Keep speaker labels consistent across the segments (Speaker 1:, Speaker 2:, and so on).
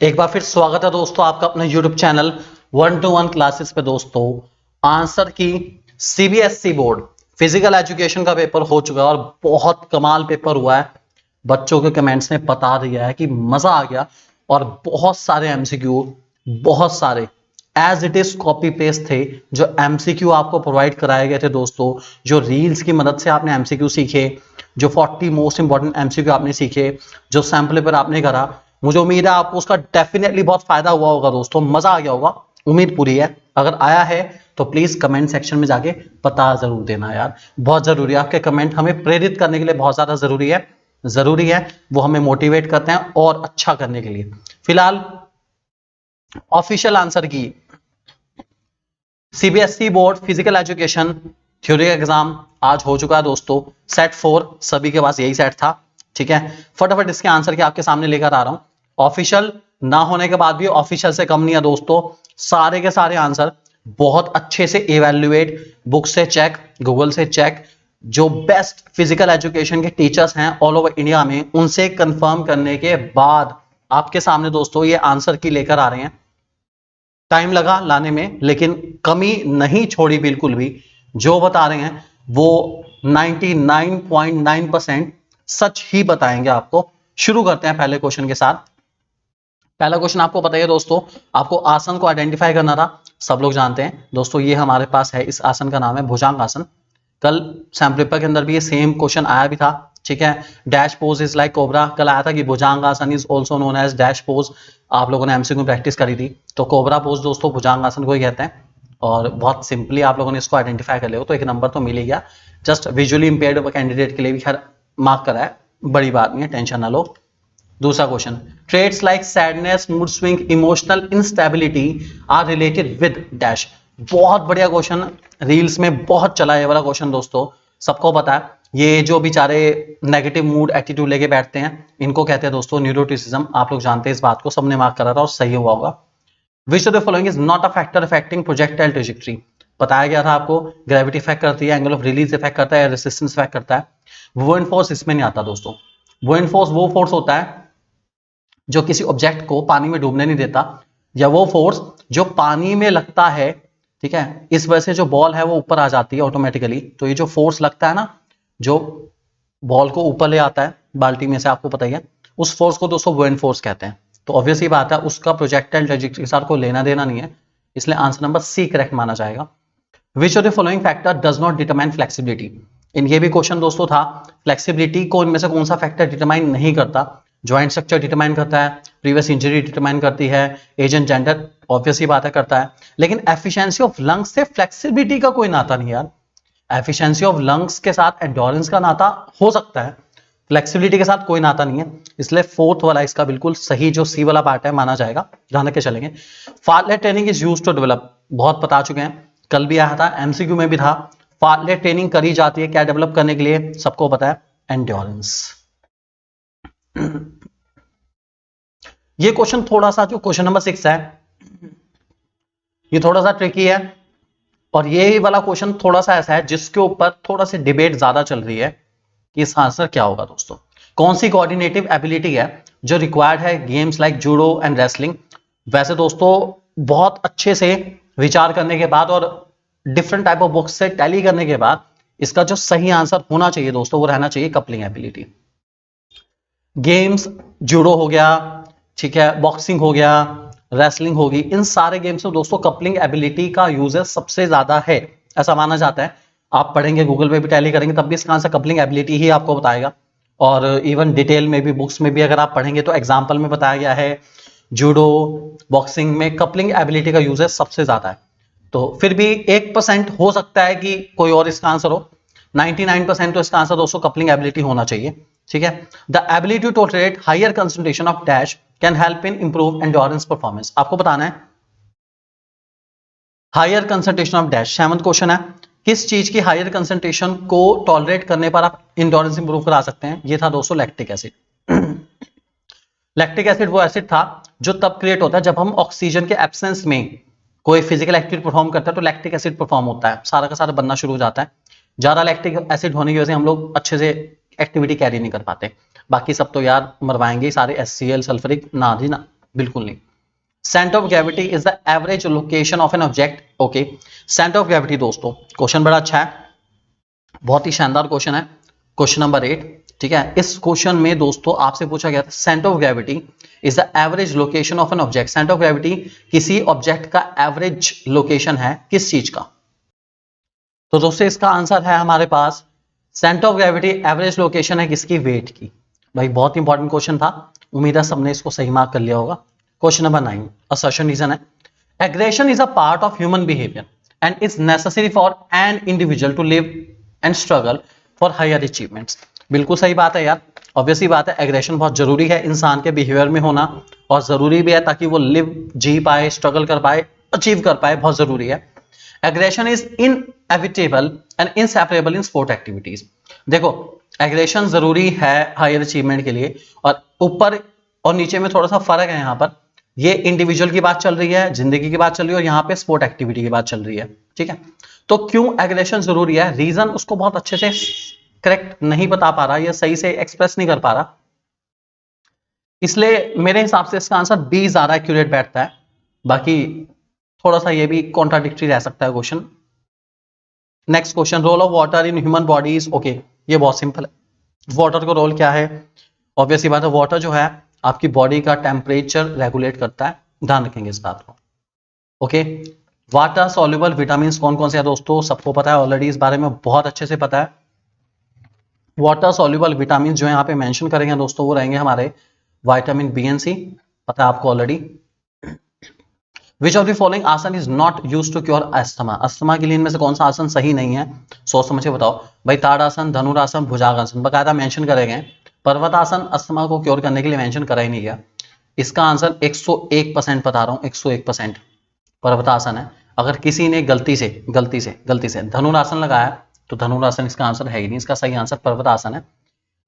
Speaker 1: एक बार फिर स्वागत है दोस्तों आपका अपने YouTube चैनल 1-to-1 क्लासेस पे। दोस्तों आंसर की सीबीएसई बोर्ड फिजिकल एजुकेशन का पेपर हो चुका है और बहुत कमाल पेपर हुआ है। बच्चों के कमेंट्स ने बता दिया है कि मजा आ गया और बहुत सारे एमसीक्यू, बहुत सारे as it is copy paste थे जो एमसीक्यू आपको प्रोवाइड कराए गए थे। दोस्तों जो रील्स की मदद से आपने एमसीक्यू सीखे, जो 40 मोस्ट इंपॉर्टेंट एमसीक्यू आपने सीखे, जो सैंपल पेपर आपने करा, मुझे उम्मीद है आपको उसका डेफिनेटली बहुत फायदा हुआ होगा। दोस्तों मजा आ गया होगा, उम्मीद पूरी है। अगर आया है तो प्लीज कमेंट सेक्शन में जाके बता जरूर देना यार, बहुत जरूरी है। आपके कमेंट हमें प्रेरित करने के लिए बहुत ज्यादा जरूरी है, वो हमें मोटिवेट करते हैं और अच्छा करने के लिए। फिलहाल ऑफिशियल आंसर की CBSE board physical education theory exam आज हो चुका है दोस्तों। सेट 4 सभी के पास यही सेट था, ठीक है। फटाफट इसके आंसर के आपके सामने लेकर आ रहा हूं। ऑफिशियल ना होने के बाद भी ऑफिशियल से कम नहीं है दोस्तों। सारे के सारे आंसर बहुत अच्छे से इवेल्युएट, बुक से चेक, गूगल से चेक, जो बेस्ट फिजिकल एजुकेशन के टीचर्स हैं ऑल ओवर इंडिया में उनसे कंफर्म करने के बाद आपके सामने दोस्तों ये आंसर की लेकर आ रहे हैं। टाइम लगा लाने में लेकिन कमी नहीं छोड़ी बिल्कुल भी। जो बता रहे हैं वो 99.9% सच ही बताएंगे आपको। शुरू करते हैं पहले क्वेश्चन के साथ। पहला क्वेश्चन आपको बताइए दोस्तों, आपको आसन को आइडेंटिफाई करना था। सब लोग जानते हैं दोस्तों, ये हमारे पास है, इस आसन का नाम है भुजंग आसन। कल सैम्पल पेपर के अंदर भी ये सेम क्वेश्चन आया भी था, ठीक है। Dash pose is like cobra, कल आया था कि Bhujang asana is also known as dash pose. आप लोगों ने एमसीक्यू में प्रैक्टिस करी थी, तो कोबरा पोज दोस्तों भुजंग आसन को ही कहते हैं। और बहुत सिंपली आप लोगों ने इसको आइडेंटिफाई कर लिया हो तो एक नंबर तो मिल ही गया। जस्ट विजुअली इंपेयर्ड कैंडिडेट के लिए भी खैर मार्क करा है, बड़ी बात नहीं है, टेंशन ना लो। दूसरा question, traits like sadness, mood swing, emotional instability are related with dash. बहुत बढ़िया क्वेश्चन, रील्स में बहुत चला ये वाला क्वेश्चन दोस्तों, सबको पता है। ये जो बेचारे नेगेटिव मूड एटीट्यूड लेके बैठते हैं इनको कहते हैं दोस्तों न्यूरोटिसिज्म। आप लोग जानते हैं इस बात को, सबने मार्क करा था और सही हुआ होगा। विच of the following is not a factor affecting projectile trajectory. बताया गया था आपको, ग्रेविटी इफेक्ट करती है, एंगल ऑफ रिलीज इफेक्ट करता है, रेसिस्टेंस इफेक्ट करता है। वुएंट फोर्स इसमें नहीं आता दोस्तों। वुएंट फोर्स वो फोर्स होता है जो किसी ऑब्जेक्ट को पानी में डूबने नहीं देता, या वो फोर्स जो पानी में लगता है, ठीक है, इस वजह से जो बॉल है वो ऊपर आ जाती है ऑटोमेटिकली। तो ये जो फोर्स लगता है ना, जो बॉल को ऊपर ले आता है बाल्टी में से, आपको पता ही है, उस फोर्स को दोस्तों बुओयंट फोर्स कहते हैं। तो ऑब्वियस ही बात है उसका प्रोजेक्टाइल ट्रैजेक्टरी के साथ कोई लेना देना नहीं है, इसलिए आंसर नंबर सी करेक्ट माना जाएगा। Which of the following factor does not determine flexibility. इन ये भी क्वेश्चन दोस्तों था, फ्लेक्सिबिलिटी को इनमें से कौन सा फैक्टर डिटरमाइन नहीं करता। ज्वाइंट स्ट्रक्चर डिटरमाइन करता है, प्रीवियस इंजरी डिटरमाइन करती है, एज एंड जेंडर ऑब्वियस ही बात है करता है, लेकिन एफिशिएंसी ऑफ लंग्स से फ्लेक्सिबिलिटी का कोई नाता नहीं यार। एफिशिएंसी ऑफ लंग्स के साथ एंडोरेंस का नाता हो सकता है, फ्लेक्सिबिलिटी के साथ कोई नाता नहीं है, इसलिए फोर्थ वाला इसका बिल्कुल सही जो सी वाला पार्ट है माना जाएगा। ध्यान रख के चलेंगे। Fartlek training is used to develop, बहुत बता चुके हैं, कल भी आया था, एमसीक्यू में भी था। फार्टलेट ट्रेनिंग करी जाती है क्या डेवलप करने के लिए, सबको पता है, एंड्योरेंस। ये क्वेश्चन थोड़ा सा, जो क्वेश्चन नंबर 6 है, ये थोड़ा सा ट्रिकी है और ये वाला क्वेश्चन थोड़ा सा ऐसा है जिसके ऊपर थोड़ा सी डिबेट ज्यादा चल रही है कि इसका आंसर क्या होगा दोस्तों। कौन सी कोऑर्डिनेटिव एबिलिटी है जो रिक्वायर्ड है games like judo and wrestling. वैसे दोस्तों बहुत अच्छे से विचार करने के बाद और डिफरेंट टाइप ऑफ बुक्स से टैली करने के बाद इसका जो सही आंसर होना चाहिए दोस्तों वो रहना चाहिए कपलिंग एबिलिटी। गेम्स, जूडो हो गया, ठीक है, बॉक्सिंग हो गया, रेसलिंग होगी, इन सारे गेम्स में दोस्तों कपलिंग एबिलिटी का यूजेस सबसे ज्यादा है, ऐसा माना जाता है। आप पढ़ेंगे, गूगल पे भी टैली करेंगे तब भी इसका आंसर कपलिंग एबिलिटी ही आपको बताएगा। और इवन डिटेल में भी बुक्स में भी अगर आप पढ़ेंगे तो एग्जाम्पल में बताया गया है जूडो, बॉक्सिंग में कपलिंग एबिलिटी का यूजेस सबसे ज्यादा है। तो फिर भी 1% हो सकता है कि कोई और इसका आंसर हो, 99% तो इसका आंसर दोस्तों कपलिंग एबिलिटी होना चाहिए, ठीक है। The ability to tolerate higher concentration of dash can help in improve endurance performance. आपको बताना है हायर कंसंट्रेशन ऑफ डैश, 7वां क्वेश्चन है, किस चीज की हायर कंसंट्रेशन को टॉलरेट करने पर आप एंड्योरेंस इंप्रूव करा सकते हैं। ये था दोस्तों लैक्टिक एसिड। लैक्टिक एसिड वो एसिड था जो तब क्रिएट होता है जब हम ऑक्सीजन के एब्सेंस में कोई फिजिकल एक्टिविटी परफॉर्म करता है तो लैक्टिक एसिड परफॉर्म होता है, सारा का सारा बनना शुरू हो जाता है। ज्यादा लैक्टिक एसिड होने की वजह से हम लोग अच्छे से एक्टिविटी कैरी नहीं कर पाते। बाकी सब तो यार मरवाएंगे ही सारे, HCl, सल्फरिक, ना जी ना, बिल्कुल नहीं। Centre of gravity is the average location of an object. Okay, centre of gravity दोस्तों, क्वेश्चन बड़ा अच्छा है, बहुत ही शानदार क्वेश्चन है, क्वेश्चन नंबर 8। ठीक है, इस क्वेश्चन में दोस्तों आपसे पूछा गया था centre of gravity is the average location of an object. Centre of gravity किसी ऑब्जेक्ट का एवरेज लोकेशन है किस चीज का? तो दोस्तों इसका आंसर है हमारे पास, centre of gravity average location है किसकी? वेट की। भाई बहुत इंपॉर्टेंट क्वेश्चन था, उम्मीद है सबने इसको सही मार्क कर लिया होगा। क्वेश्चन नंबर 9, असर्शन रीजन है, aggression is a part of human behaviour and is necessary for an individual to live and struggle for higher achievements. बिल्कुल सही बात है यार, ऑब्वियसली बात है, एग्रेशन बहुत जरूरी है इंसान के बिहेवियर में होना, और जरूरी भी है ताकि वो लिव, जी पाए, स्ट्रगल कर पाए, अचीव कर पाए, बहुत जरूरी है। Aggression is inevitable and inseparable in sport activities. देखो एग्रेशन जरूरी है हायर अचीवमेंट के लिए, और ऊपर और नीचे में थोड़ा सा फर्क है। यहाँ पर ये इंडिविजुअल की बात चल रही है, जिंदगी की बात चल रही है, और यहाँ पे स्पोर्ट एक्टिविटी की बात चल रही है। ठीक है, तो क्यों एग्रेशन जरूरी है, रीजन उसको बहुत अच्छे से करेक्ट नहीं बता पा रहा, या सही से एक्सप्रेस नहीं कर पा रहा, इसलिए मेरे हिसाब से इसका आंसर बी ज्यादा एक्यूरेट बैठता है। बाकी थोड़ा सा ये भी कॉन्ट्राडिक्टरी रह सकता है question. Next question, role of water in human bodies. Okay, ये बहुत सिंपल है, वाटर का रोल क्या है? ऑब्वियसली बात है, वाटर जो है आपकी बॉडी का टेम्परेचर रेगुलेट करता है, ध्यान रखेंगे इस बात को। ओके, वाटर सॉल्युबल विटामिन कौन कौन से हैं दोस्तों? सबको पता है ऑलरेडी, इस बारे में बहुत अच्छे से पता है। वाटर सॉल्युबल विटामिन जो है यहाँ पे मेंशन करेंगे दोस्तों, वो रहेंगे हमारे विटामिन बी एंड सी, पता है आपको already. Which of the following asana is not use to cure asthma. Asthma के लिए इनमें से कौन सा आसन सही नहीं है? सोच समझ के बताओ भाई। ताड़ासन, धनुरासन, भुजंगासन बकायदा मेंशन करे गए, पर्वतासन अस्थमा को क्योर करने के लिए मेंशन करा ही नहीं गया। इसका आंसर 101% बता रहा हूं, 101% पर्वतासन है। अगर किसी ने गलती से धनुरासन लगाया तो धनुरासन इसका आंसर है ही नहीं, इसका सही आंसर पर्वतासन है।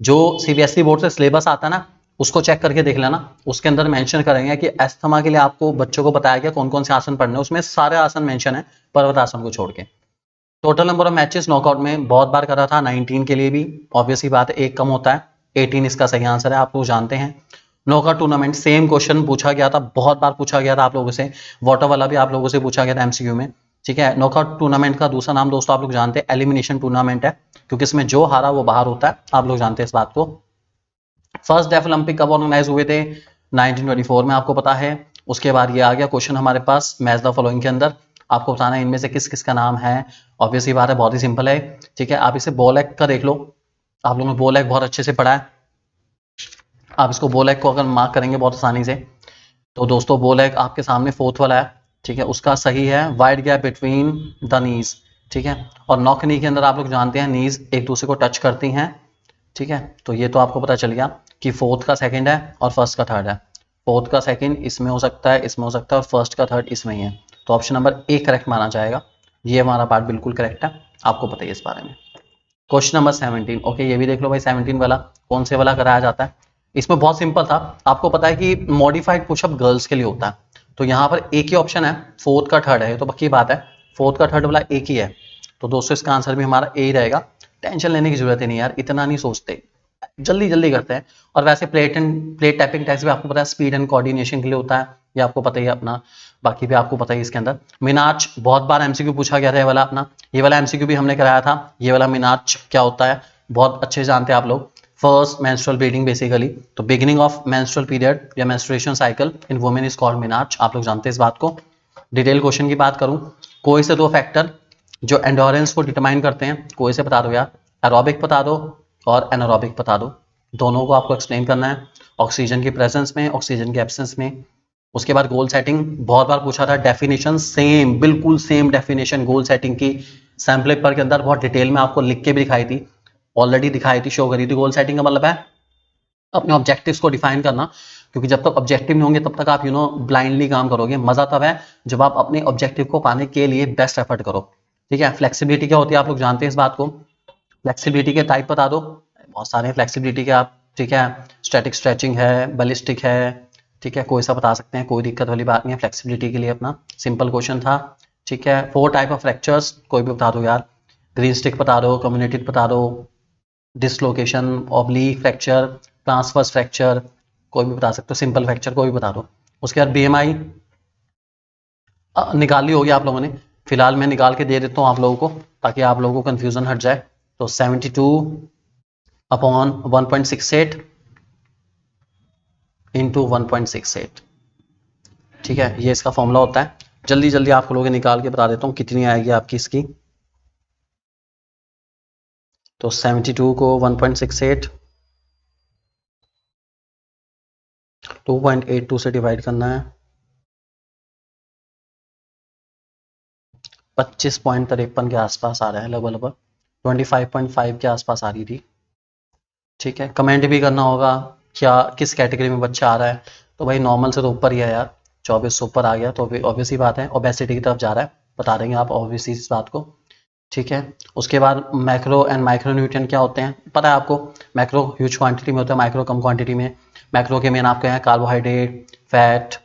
Speaker 1: जो सीबीएसई बोर्ड से सिलेबस आता है ना, उसको चेक करके देख लेना, उसके अंदर मेंशन करेंगे कि अस्थमा के लिए आपको बच्चों को बताया गया कौन कौन से आसन पढ़ने हैं, उसमें सारे आसन मेंशन है पर्वतासन को छोड़ के। Total number of matches knockout में बहुत बार करा था, 19 के लिए भी, ऑब्वियसली बात है एक कम होता है, 18 इसका सही आंसर है, आप लोग जानते हैं। नॉकआउट टूर्नामेंट सेम क्वेश्चन पूछा गया था, बहुत बार पूछा गया था आप लोगों से, वाटर वाला भी आप लोगों से पूछा गया था एमसीक्यू में। ठीक है, नॉकआउट टूर्नामेंट का दूसरा नाम दोस्तों आप लोग जानते हैं एलिमिनेशन टूर्नामेंट है, क्योंकि इसमें जो हारा वो बाहर होता है, आप लोग जानते हैं इस बात को। फर्स्ट डेफ ओलंपिक कब ऑर्गेनाइज हुए थे? 1924 में, आपको पता है। उसके बाद ये आ गया क्वेश्चन हमारे पास मैच द फॉलोइंग के अंदर, आपको बताना है इनमें से किस किस का नाम है। ऑब्वियसली बात है, बहुत ही सिंपल है। ठीक है, आप इसे बॉल एक्ट का देख लो, आप लोगों ने बॉल एक्ट बहुत अच्छे से पढ़ा है, आप इसको बॉल एक्ट को अगर मार्क करेंगे बहुत आसानी से, तो दोस्तों बॉल एक्ट आपके सामने फोर्थ वाला है। ठीक है, उसका सही है wide gap between the knees. ठीक है, और नॉक नी के अंदर आप लोग जानते हैं नीज एक दूसरे को टच करती हैं। ठीक है, तो ये तो आपको पता चल गया कि फोर्थ का सेकंड है और फर्स्ट का थर्ड है। फोर्थ का सेकंड इसमें हो सकता है, इसमें हो सकता है, और फर्स्ट का थर्ड इसमें ही है, तो ऑप्शन नंबर ए करेक्ट माना जाएगा। ये हमारा पार्ट बिल्कुल करेक्ट है, आपको पता है इस बारे में। क्वेश्चन नंबर 17, ओके ये भी देख लो भाई, 17 वाला कौन से वाला कराया जाता है? इसमें बहुत सिंपल था, आपको पता है कि मॉडिफाइड पुशअप गर्ल्स के लिए होता है, तो यहाँ पर एक ही ऑप्शन है, फोर्थ का थर्ड है, तो पक्की बात है फोर्थ का थर्ड वाला एक ही है, तो दोस्तों इसका आंसर भी हमारा ए ही रहेगा। टेंशन लेने की जरूरत ही नहीं यार, इतना नहीं सोचते, जल्दी जल्दी करते हैं। और वैसे प्लेट टैपिंग टेस्ट भी आपको पता है स्पीड एंड कोऑर्डिनेशन के लिए होता है, ये आपको पता ही है अपना, बाकी भी आपको पता ही इसके अंदर। मिनाच बहुत बार एमसीक्यू पूछा गया था, ये वाला अपना, ये वाला एमसीक्यू भी हमने कराया था, ये वाला मिनाच क्या होता है बहुत अच्छे से जानते हैं आप लोग। फर्स्ट मेंस्ट्रुअल ब्लीडिंग बेसिकली, तो बिगिनिंग ऑफ मेंस्ट्रुअल पीरियड या menstruation cycle in women is called menarche, आप लोग जानते हैं इस बात को। डिटेल क्वेश्चन की बात करूं, कोई से दो फैक्टर जो एंडोरेंस को डिटरमाइन करते हैं, कोई से बता दो यार, एरोबिक बता दो और एनारोबिक बता दो, दोनों को आपको एक्सप्लेन करना है, ऑक्सीजन की प्रेजेंस में, ऑक्सीजन के एब्सेंस में। उसके बाद गोल सेटिंग बहुत बार पूछा था, डेफिनेशन सेम, बिल्कुल सेम डेफिनेशन गोल सेटिंग की, सैम्पल पेपर के अंदर बहुत डिटेल में आपको लिख के भी दिखाई थी, ऑलरेडी दिखाई थी, शो करी थी। गोल सेटिंग का मतलब है अपने ऑब्जेक्टिव्स को डिफाइन करना, क्योंकि जब तक ऑब्जेक्टिव नहीं होंगे तब तक आप ब्लाइंडली काम करोगे। मजा तब है जब आप अपने ऑब्जेक्टिव को पाने के लिए बेस्ट एफर्ट करो। ठीक है, फ्लेक्सिबिलिटी क्या होती है आप लोग जानते हैं इस बात को, फ्लेक्सिबिलिटी के टाइप बता दो, बहुत सारे फ्लेक्सिबिलिटी के आप। ठीक है, स्टैटिक स्ट्रेचिंग है, बैलिस्टिक है, ठीक है, कोई सा बता सकते हैं, कोई दिक्कत वाली बात नहीं है फ्लेक्सिबिलिटी के लिए, अपना सिंपल क्वेश्चन था। ठीक है, 4 टाइप ऑफ फ्रैक्चर्स कोई भी बता दो यार, ग्रीन स्टिक बता दो, कम्युनिटी बता दो, dislocation, oblique fracture, transverse fracture, कोई भी बता सकते हो, सिंपल फ्रैक्चर कोई भी बता दो। उसके बाद BMI निकाल ली होगी आप लोगों ने, फिलहाल मैं निकाल के दे देता हूँ आप लोगों को ताकि आप लोगों को कंफ्यूजन हट जाए। तो 72/1.68 इंटू 1.68, ठीक है, ये इसका फॉर्मूला होता है। जल्दी जल्दी आप लोगों के निकाल के बता देता हूँ कितनी आएगी आपकी इसकी। तो 72 को 1.68 2.82 से डिवाइड करना है, 25.53 के आसपास आ रहा है, लगभग 25.5 के आसपास आ रही थी। ठीक है, कमेंट भी करना होगा क्या किस कैटेगरी में बच्चा आ रहा है। तो भाई नॉर्मल से तो ऊपर ही है यार, 24 से ऊपर आ गया तो ऑब्वियस ही बात है, ओबेसिटी की तरफ जा रहा है, बता देंगे आप ऑब्वियसली इस बात को। ठीक है, उसके बाद मैक्रो एंड माइक्रो न्यूट्रिएंट क्या होते हैं पता है आपको। मैक्रो ह्यूज क्वांटिटी में होता है, माइक्रो कम क्वांटिटी में। मैक्रो के मेन आपके हैं कार्बोहाइड्रेट, फैट,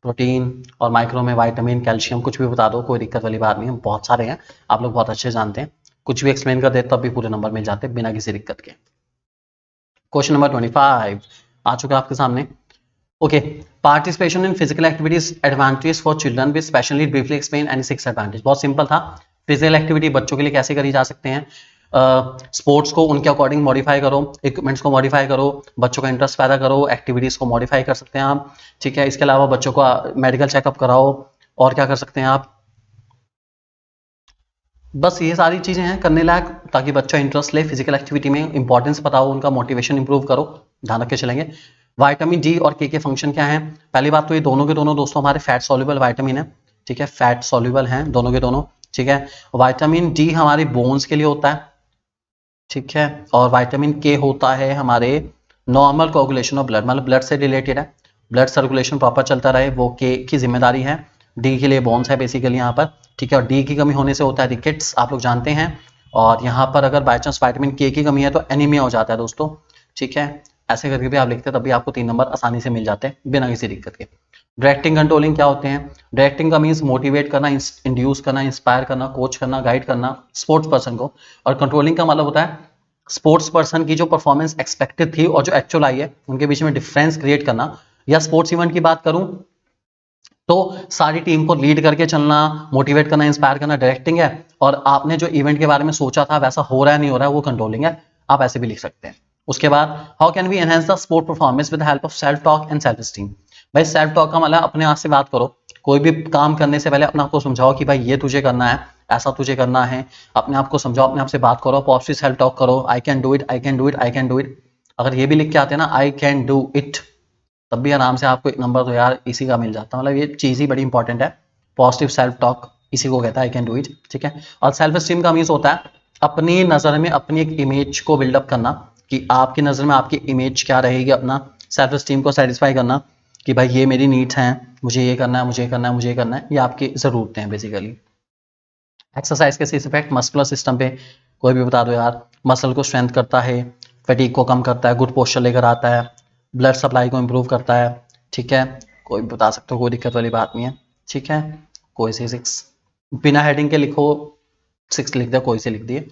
Speaker 1: प्रोटीन, और माइक्रो में विटामिन, कैल्शियम, कुछ भी बता दो, कोई दिक्कत वाली बात नहीं है, बहुत सारे हैं, आप लोग बहुत अच्छे जानते हैं। कुछ भी एक्सप्लेन कर देते तब भी पूरे नंबर मिल जाते बिना किसी दिक्कत के। क्वेश्चन नंबर 25 आ चुका है आपके सामने। Okay, participation in physical activities advantage for children with specially briefly explain and 6 advantage. बहुत सिंपल था, फिजिकल एक्टिविटी बच्चों के लिए कैसे करी जा सकते हैं, स्पोर्ट्स को उनके अकॉर्डिंग मॉडिफाई करो, इक्विपमेंट्स को मॉडिफाई करो, बच्चों का इंटरेस्ट पैदा करो, एक्टिविटीज को मॉडिफाई कर सकते हैं आप। ठीक है, इसके अलावा बच्चों को मेडिकल चेकअप कराओ, और क्या कर सकते हैं आप, बस ये सारी चीजें हैं करने लायक, ताकि बच्चा इंटरेस्ट ले फिजिकल एक्टिविटी में, इंपॉर्टेंस बताओ, उनका मोटिवेशन इंप्रूव करो, ध्यान रख के चलेंगे। विटामिन डी और के फंक्शन क्या है। पहली बात तो ये दोनों के दोनों दोस्तों हमारे फैट सॉल्युबल विटामिन है। ठीक है, फैट सॉल्युबल हैं दोनों के दोनों। ठीक है, विटामिन डी हमारे बोन्स के लिए होता है। ठीक है, और विटामिन के होता है हमारे नॉर्मल कोगुलेशन ऑफ ब्लड, मतलब ब्लड से रिलेटेड है, ब्लड सर्कुलेशन प्रॉपर चलता रहे, वो के की जिम्मेदारी है। डी के लिए बोन्स है बेसिकली यहाँ पर। ठीक है, और डी की कमी होने से होता है रिकेट्स, आप लोग जानते हैं। और यहाँ पर अगर बाई चांस विटामिन के की कमी है तो एनीमिया हो जाता है दोस्तों। ठीक है, ऐसे करके भी आप लिखते हैं तब भी आपको 3 नंबर आसानी से मिल जाते हैं बिना किसी दिक्कत के। डायरेक्टिंग कंट्रोलिंग क्या होते हैं। डायरेक्टिंग का मीन्स मोटिवेट करना, इंड्यूस करना, इंस्पायर करना, कोच करना, गाइड करना स्पोर्ट्स पर्सन को। और कंट्रोलिंग का मतलब होता है स्पोर्ट्स पर्सन की जो परफॉर्मेंस एक्सपेक्टेड थी और जो एक्चुअल आई है उनके बीच में डिफरेंस क्रिएट करना। या स्पोर्ट्स इवेंट की बात करूं तो सारी टीम को लीड करके चलना, मोटिवेट करना, इंस्पायर करना डायरेक्टिंग है, और आपने जो इवेंट के बारे में सोचा था वैसा हो रहा है नहीं हो रहा है वो कंट्रोलिंग है, आप ऐसे भी लिख सकते हैं। उसके बाद how can we enhance the sport performance with help of self talk and self esteem. भाई सेल्फ टॉक का मतलब अपने आप से बात करो, कोई भी काम करने से पहले अपने आप को समझाओ कि भाई ये तुझे करना है, ऐसा तुझे करना है, अपने आप को समझाओ, अपने आप से बात करो, पॉजिटिव सेल्फ टॉक करो, I can do it, I can do it, I can do it. अगर ये भी लिख के आते हैं ना आई कैन डू इट, तब भी आराम से आपको एक नंबर तो यार इसी का मिल जाता है, मतलब ये चीज़ ही बड़ी इंपॉर्टेंट है। पॉजिटिव सेल्फ टॉक इसी को कहता है आई कैन डू इट। ठीक है, और सेल्फ स्टीम का मीन्स होता है अपनी नज़र में अपनी एक इमेज को बिल्डअप करना, कि आपकी नज़र में आपकी इमेज क्या रहेगी, अपना सेल्फ स्टीम को सेटिस्फाई करना कि भाई ये मेरी नीड्स हैं, मुझे ये करना है, मुझे करना है, मुझे करना है, ये आपकी ज़रूरतें हैं बेसिकली। एक्सरसाइज के इफेक्ट मस्कुलर सिस्टम पे कोई भी बता दो यार। मसल को स्ट्रेंथ करता है, फटीग को कम करता है, गुड पोस्चर लेकर आता है, ब्लड सप्लाई को इम्प्रूव करता है। ठीक है, कोई भी बता सकते हो, कोई दिक्कत वाली बात नहीं है। ठीक है, कोई से 6 बिना हेडिंग के लिखो, 6 लिख दिया, कोई से लिख दिए।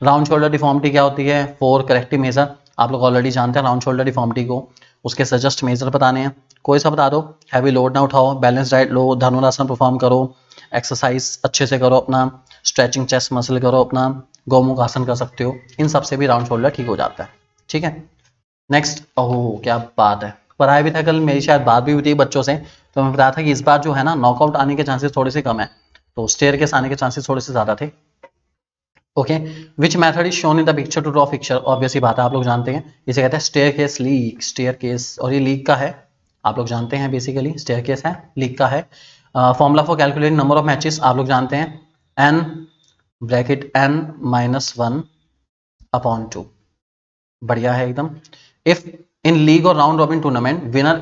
Speaker 1: राउंड शोल्डर डिफॉर्मिटी क्या होती है, 4 करेक्टिव मेजर, आप लोग ऑलरेडी जानते हैं राउंड शोल्डर डिफॉर्मिटी को, उसके सजेस्ट मेजर बताने हैं, कोई सा बता दो। हैवी लोड ना उठाओ, बैलेंस डाइट लो, धनुरासन परफॉर्म करो, एक्सरसाइज अच्छे से करो, अपना स्ट्रेचिंग चेस्ट मसल करो, अपना गौमुख आसन कर सकते हो, इन सबसे भी राउंड शोल्डर ठीक हो जाता है। ठीक है, नेक्स्ट, ओह क्या बात है, पढ़ाई भी था कल, मेरी शायद बात भी हुई थी बच्चों से, तो मैं बताया था कि इस बार जो है ना नॉकआउट आने के चांसेस थोड़े से कम है, तो स्टेयर केस आने के चांसेस थोड़े से ज्यादा थे। Okay, which method is shown in the picture to draw picture, obviously बात है आप लोग जानते हैं, इसे कहते हैं staircase leak, staircase, और ये लीक का है, आप लोग जानते हैं बेसिकली स्टेयर केस है, लीक का है। Formula for calculating number of matches आप लोग जानते हैं, n ब्रैकेट n -1/2, बढ़िया है एकदम। इफ इन लीग और round robin tournament winner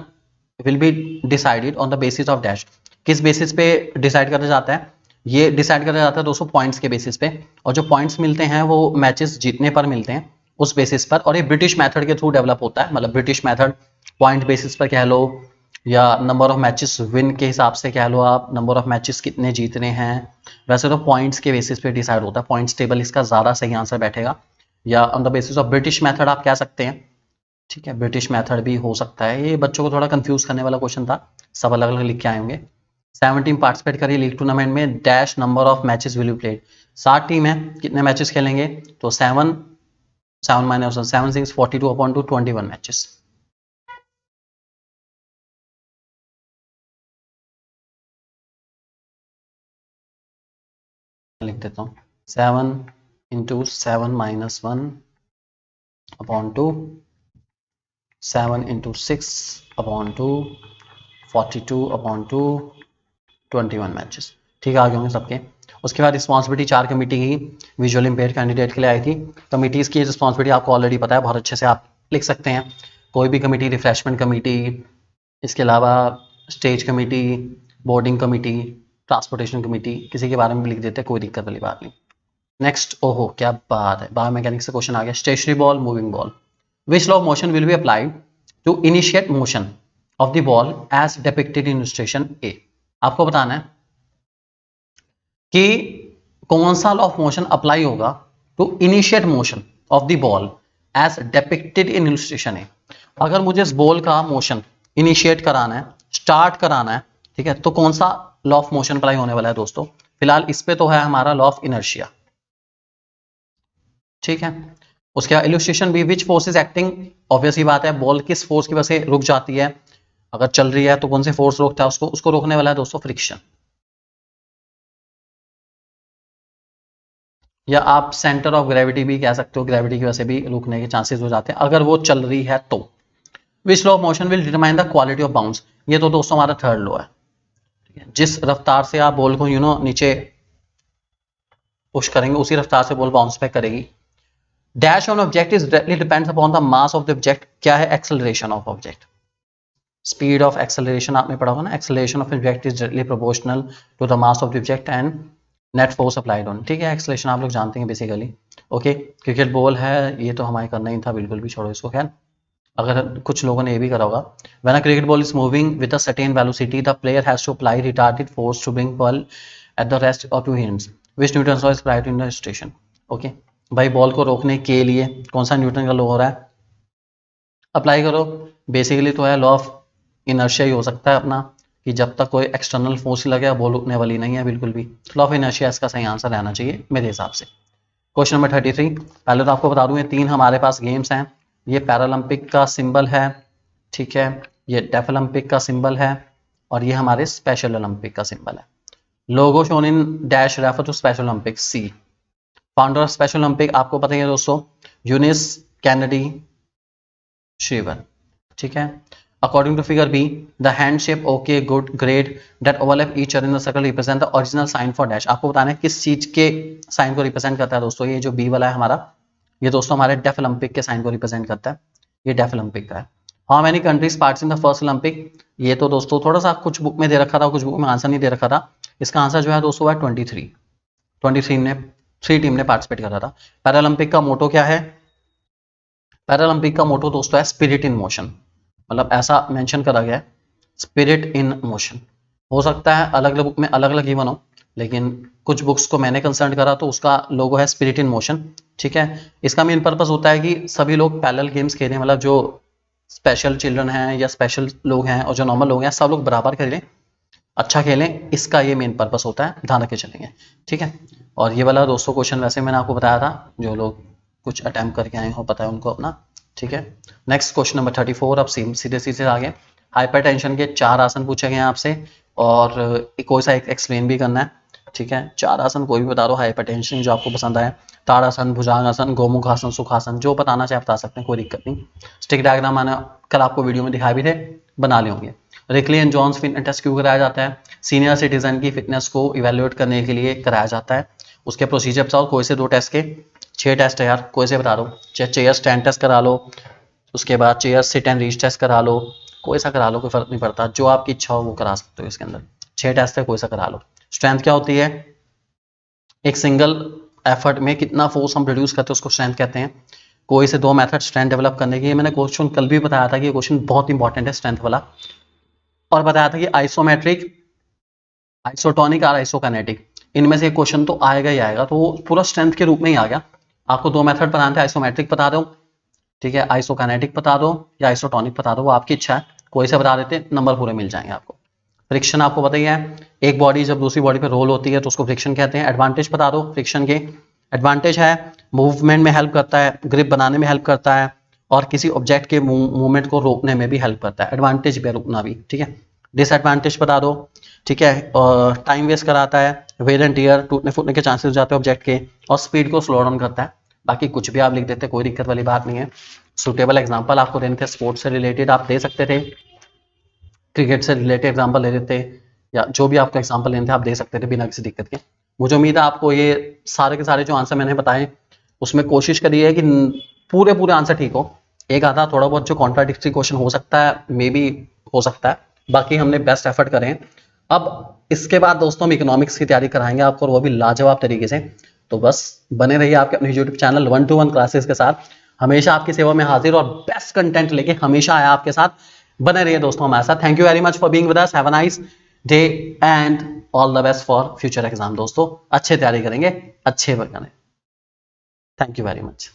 Speaker 1: will be decided on the basis of dash, किस बेसिस पे डिसाइड करा जाता है, ये डिसाइड करा जाता है दोस्तों पॉइंट्स के बेसिस पे, और जो पॉइंट्स मिलते हैं वो मैचेस जीतने पर मिलते हैं उस बेसिस पर, और ये ब्रिटिश मेथड के थ्रू डेवलप होता है, मतलब ब्रिटिश मेथड पॉइंट बेसिस पर कह लो, या नंबर ऑफ मैचेस विन के हिसाब से कह लो, आप नंबर ऑफ मैचेस कितने जीतने हैं, वैसे तो पॉइंट्स के बेसिस पे डिसाइड होता है, पॉइंट्स टेबल इसका ज़्यादा सही आंसर बैठेगा, या on the basis of British method आप कह सकते हैं। ठीक है, ब्रिटिश मेथड भी हो सकता है। ये बच्चों को थोड़ा कंफ्यूज करने वाला क्वेश्चन था, सब अलग अलग लिख के आए होंगे। 7 टीम पार्टिसिपेट करिए लीग टूर्नामेंट में, dash number of matches will be played. 7 team है, कितने मैचेस खेलेंगे? तो 7 7 माइनस 7 6 42 अपॉन 2 21 मैचेस। लिख देता हूँ 7 into 7 minus 1 upon 2, 7 into 6 upon 2, 42 upon 2, 21 matches. ठीक है, आगे होंगे सबके। उसके बाद रिस्पॉन्सिबिलिटी 4 कमेटी की विजुअल इम्पेयर्ड कैंडिडेट के लिए आई थी। कमिटीज़ की रिस्पॉन्सिबिलिटी आपको ऑलरेडी पता है, बहुत अच्छे से आप लिख सकते हैं। कोई भी कमेटी, रिफ्रेशमेंट कमेटी, इसके अलावा stage committee, boarding committee, transportation committee, किसी के बारे में भी लिख देते हैं, कोई दिक्कत वाली बात नहीं। नेक्स्ट, ओहो क्या बात है, बायोमैकेनिक्स से क्वेश्चन आ गया। Stationary ball, moving ball, which law of motion will be applied to initiate motion of the ball as depicted in illustration A. आपको बताना है कि कौन सा लॉ ऑफ मोशन अप्लाई होगा to initiate motion of the ball as depicted in illustration A. अगर मुझे इस बॉल का मोशन इनिशिएट कराना है, स्टार्ट कराना है, ठीक है, तो कौन सा लॉ ऑफ मोशन अप्लाई होने वाला है दोस्तों? फिलहाल इस पे तो है हमारा लॉ ऑफ इनर्शिया, ठीक है। उसके बाद illustration B, which force is acting, obvious ही बात है, बॉल किस फोर्स की वजह से रुक जाती है, अगर चल रही है तो कौन से फोर्स रोकता है उसको? उसको रोकने वाला है दोस्तों फ्रिक्शन, या आप सेंटर ऑफ ग्रेविटी भी कह सकते हो, ग्रेविटी की वजह से भी रुकने के चांसेस हो जाते हैं अगर वो चल रही है तो। विच law of motion will determine the quality of bounce, ये तो दोस्तों हमारा थर्ड लॉ है। जिस रफ्तार से आप बॉल को नीचे पुश करेंगे, उसी रफ्तार से बॉल बाउंस बैक करेगी। Dash on object is directly depends upon the mass of the object, क्या है? Acceleration of object, speed of acceleration आपने पढ़ा होगा ना, acceleration of object is directly proportional to the mass of the object and net force applied on, ठीक है। Acceleration आप लोग जानते हैं बेसिकली। ओके, क्रिकेट बॉल है, ये तो हमारे करना ही था, बिल्कुल भी छोड़ो इसको। खैर, अगर कुछ लोगों ने ये भी करा होगा, when a cricket ball is moving with a certain velocity the player has to apply retarded force to bring ball at the rest of to hands which Newton law is applied in the station. Okay भाई, ball को रोकने के लिए कौन सा Newton का law हो रहा है? अप्लाई करो। बेसिकली तो है लॉ ऑफ इनर्शिया ही हो सकता है अपना, कि जब तक कोई एक्सटर्नल फोर्स लगे बॉल रुकने वाली नहीं है बिल्कुल भी। लॉ ऑफ इनर्शिया इसका सही आंसर रहना चाहिए मेरे हिसाब से। क्वेश्चन नंबर 33, पहले तो आपको बता दूं ये 3 हमारे पास गेम्स हैं। ये पैरालंपिक का सिंबल है, ठीक है, ये डेफ ओलंपिक का सिंबल है, और ये हमारे स्पेशल ओलंपिक का सिंबल है। Logo shown in dash refer to Special Olympic C. Founder of Special Olympic आपको पता ही है दोस्तों, यूनिस कैनेडी श्रीवन, ठीक है। According to figure B, the hand shape okay good great that overlap each other in the circle represent the original sign for dash. आपको बताना है किस चीज के साइन को रिप्रेजेंट करता है दोस्तों। ये जो बी वाला है हमारा, ये दोस्तों हमारे डेफ ओलंपिक के साइन को रिप्रेजेंट करता है। ये डेफ ओलंपिक का है। How many countries parties in the first Olympic, ये तो दोस्तों थोड़ा सा कुछ बुक में दे रखा था, कुछ बुक में आंसर नहीं दे रखा था। इसका आंसर जो है दोस्तों है 23 ने 3 टीम ने पार्टिसिपेट करा था। पैरालंपिक का मोटो क्या है? पैरालंपिक का मोटो दोस्तों है स्पिरिट इन मोशन, मतलब ऐसा मेंशन करा गया है स्पिरिट इन मोशन। हो सकता है अलग अलग बुक में अलग अलग गिवन हो, लेकिन कुछ बुक्स को मैंने कंसल्ट करा तो उसका लोगो है स्पिरिट इन मोशन, ठीक है। इसका मेन पर्पस होता है कि सभी लोग पैरेलल गेम्स खेलें, मतलब जो स्पेशल चिल्ड्रन हैं या स्पेशल लोग हैं और जो नॉर्मल लोग हैं, सब लोग बराबर खेलें, अच्छा खेलें, इसका ये मेन पर्पस होता है, ध्यान रखे चलेंगे, ठीक है। और ये वाला दोस्तों क्वेश्चन वैसे मैंने आपको बताया था, जो लोग कुछ अटैम्प्ट करके आए हो पता है उनको अपना, ठीक है। नेक्स्ट क्वेश्चन नंबर 34, अब सीधे सीधे आगे। हाइपरटेंशन के 4 आसन पूछे गए हैं आपसे, और कोई सा एक एक्सप्लेन भी करना है, ठीक है। 4 आसन कोई भी बता दो हाइपरटेंशन जो आपको पसंद आए, ताड़ासन, भुजंगासन, गोमुखासन, सुखासन, जो बताना चाहे बता सकते हैं, कोई दिक्कत नहीं। स्टिक डायग्राम मैंने कल आपको वीडियो में दिखाए भी थे, बना लिए होंगे। Rikli and Jones fitness test क्यों कराया जाता है? सीनियर सिटीजन की फिटनेस को इवेल्युएट करने के लिए कराया जाता है। उसके प्रोसीजर बताओ, कोई से 2 टेस्ट के 6 टेस्ट है यार, कोई से बता दो। चाहे चेयर स्टैंड टेस्ट करा लो, उसके बाद chair sit and reach test करा लो, कोई सा करा लो, कोई फर्क नहीं पड़ता, जो आपकी इच्छा हो वो करा सकते हो। इसके अंदर 6 टेस्ट है, कोई सा करा लो। स्ट्रेंथ क्या होती है? एक सिंगल एफर्ट में कितना फोर्स हम प्रोड्यूस करते हैं उसको स्ट्रेंथ कहते हैं। कोई से 2 मेथड स्ट्रेंथ डेवलप करने की, मैंने क्वेश्चन कल भी बताया था कि ये क्वेश्चन बहुत इंपॉर्टेंट है स्ट्रेंथ वाला, और बताया था कि आइसोमेट्रिक, आइसोटोनिक और आइसोकाइनेटिक, इनमें से एक क्वेश्चन तो आएगा ही आएगा, तो वो पूरा स्ट्रेंथ के रूप में ही आ गया। आपको 2 मेथड बताने थे, आइसोमेट्रिक बता दो ठीक है, आइसोकाइनेटिक बता दो या आइसोटोनिक बता दो, वो आपकी इच्छा है, कोई से बता देते, नंबर पूरे मिल जाएंगे आपको। फ्रिक्शन आपको पता ही है, एक बॉडी जब दूसरी बॉडी पे रोल होती है तो उसको फ्रिक्शन कहते हैं। एडवांटेज बता दो फ्रिक्शन के, एडवांटेज है मूवमेंट में हेल्प करता है, ग्रिप बनाने में हेल्प करता है, और किसी ऑब्जेक्ट के मूवमेंट को रोकने में भी हेल्प करता है, एडवांटेज पे रुकना भी, ठीक है। डिसएडवांटेज बता दो, ठीक है, और टाइम वेस्ट कराता है, वेयर एंड टियर, टूटने फूटने के चांसेस हो जाते हैं ऑब्जेक्ट के, और स्पीड को स्लो डाउन करता है। बाकी कुछ भी आप लिख देते, कोई दिक्कत वाली बात नहीं है। सुटेबल एग्जाम्पल आपको देने थे, स्पोर्ट्स से रिलेटेड आप दे सकते थे, क्रिकेट से रिलेटेड एग्जाम्पल ले देते, या जो भी आपका एग्जाम्पल लेने थे आप दे सकते थे बिना किसी दिक्कत के। मुझे उम्मीद है आपको ये सारे के सारे जो आंसर मैंने बताए उसमें कोशिश करी है कि पूरे पूरे आंसर ठीक हो, एक आधा थोड़ा बहुत जो कॉन्ट्राडिक्टरी क्वेश्चन हो सकता है, मे बी हो सकता है, बाकी हमने बेस्ट एफर्ट करें। अब इसके बाद दोस्तों हम इकोनॉमिक्स की तैयारी कराएंगे आपको, और वो भी लाजवाब तरीके से। तो बस बने रहिए आपके अपने यूट्यूब चैनल 1-to-1 क्लासेस के साथ, हमेशा आपकी सेवा में हाजिर और बेस्ट कंटेंट लेके हमेशा आया आपके साथ। बने रहिए दोस्तों हमारे साथ। Thank you very much for being with us, have a nice day and all the best for future exam. दोस्तों अच्छे तैयारी करेंगे, अच्छे बने। Thank you very much.